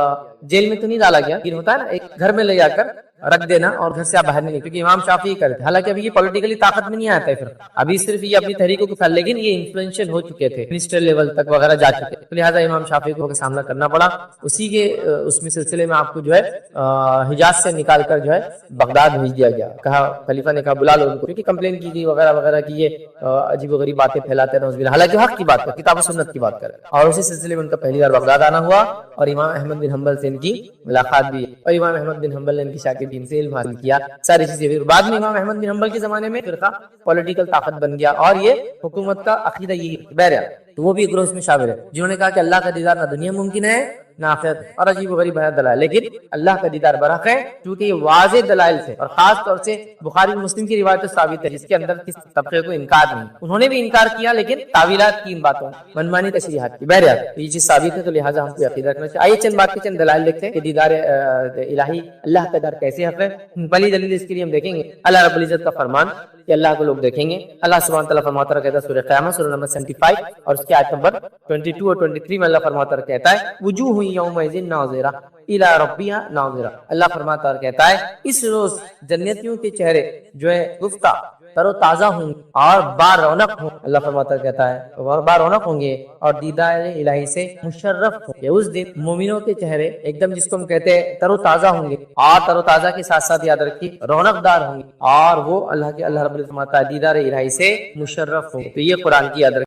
[SPEAKER 2] جیل میں تو نہیں ڈالا گیا، لیکن ہوتا ہے نا ایک گھر میں لے جا کر رکھ دینا اور گھر سے آپ باہر نہیں، کیونکہ امام شافعی کرتے تھے۔ حالانکہ ابھی یہ پولیٹیکلی طاقت میں نہیں آتا ہے، پھر ابھی صرف یہ اپنی تحریکوں کو پھیل، لیکن یہ انفلوئنشل ہو چکے تھے، منسٹر لیول تک وغیرہ جا چکے، تو لہٰذا امام شافعی کو سامنا کرنا پڑا۔ اسی کے اس میں سلسلے میں آپ کو جو ہے حجاز سے نکال کر جو ہے بغداد بھیج دیا گیا، کہا خلیفہ نے کہا بلا لو ان کو، کیونکہ کمپلین کی گئی وغیرہ وغیرہ کی یہ عجیب و غریب باتیں پھیلاتے ہیں، حالانکہ حق کی بات کر، کتاب و سنت کی بات کر، اور اسی سلسلے میں ان کا پہلی بار بغداد آنا ہوا، اور امام احمد بن حنبل سے ان کی ملاقات بھی، اور امام احمد بن حنبل نے ان کی شاگردین سے علم حاصل کیا، ساری چیزیں۔ پھر بعد میں امام احمد بن حنبل کے زمانے میں فرقہ پولیٹیکل طاقت بن گیا، اور یہ حکومت کا عقیدہ یہی بہرحال، تو وہ بھی گروہ اس میں شامل ہے جنہوں نے کہا کہ اللہ کا دیدار نہ دنیا ممکن ہے نہ آخرت، اور عجیب و غریب دلائل، لیکن اللہ کا دیدار برحق ہے کیونکہ یہ واضح دلائل سے، اور خاص طور سے بخاری مسلم کی روایت ثابت ہے جس کے اندر کس طبقے کو انکار نہیں، انہوں نے بھی انکار کیا لیکن تعویلات کی ان باتوں، منمانی تشریحات کی، بہرحال یہ چیز ثابت ہے، تو لہٰذا ہم کو عقیدہ رکھنا چاہیے۔ آئیے چند بات کے چند دلائل دیکھتے ہیں کہ دیدار الہی، اللہ کا دیدار کیسے حق ہے۔ پہلی دلیل اس کے لیے ہم دیکھیں گے اللہ رب العزت کا فرمان کہ اللہ کو لوگ دیکھیں گے۔ اللہ سبحانہ تعالیٰ فرماتا ہے، کہتا ہے سورہ قیامت سورہ نمبر 75 اور اس کی آیت نمبر 22 اور 23 میں اللہ فرماتا ہے، کہتا ہے وجوہ یومئذ ناظرہ الی ربہا ناظرہ، اللہ فرماتا ہے کہتا ہے اس روز جنتیوں کے چہرے جو ہے گفتہ تر و تازہ ہوں گے اور با رونق ہوں، اللہ فرماتا ہے کہتا ہے با رونق ہوں گے اور دیدار الہی سے مشرف ہوں گے۔ اس دن مومنوں کے چہرے ایک دم جس کو ہم کہتے ہیں تر و تازہ ہوں گے، اور تر و تازہ کے ساتھ ساتھ یاد رکھیے رونق دار ہوں گے، اور وہ اللہ رب العزت فرماتا ہے دیدار الہی سے مشرف ہوں گے۔ تو یہ قرآن کی یاد رکھیے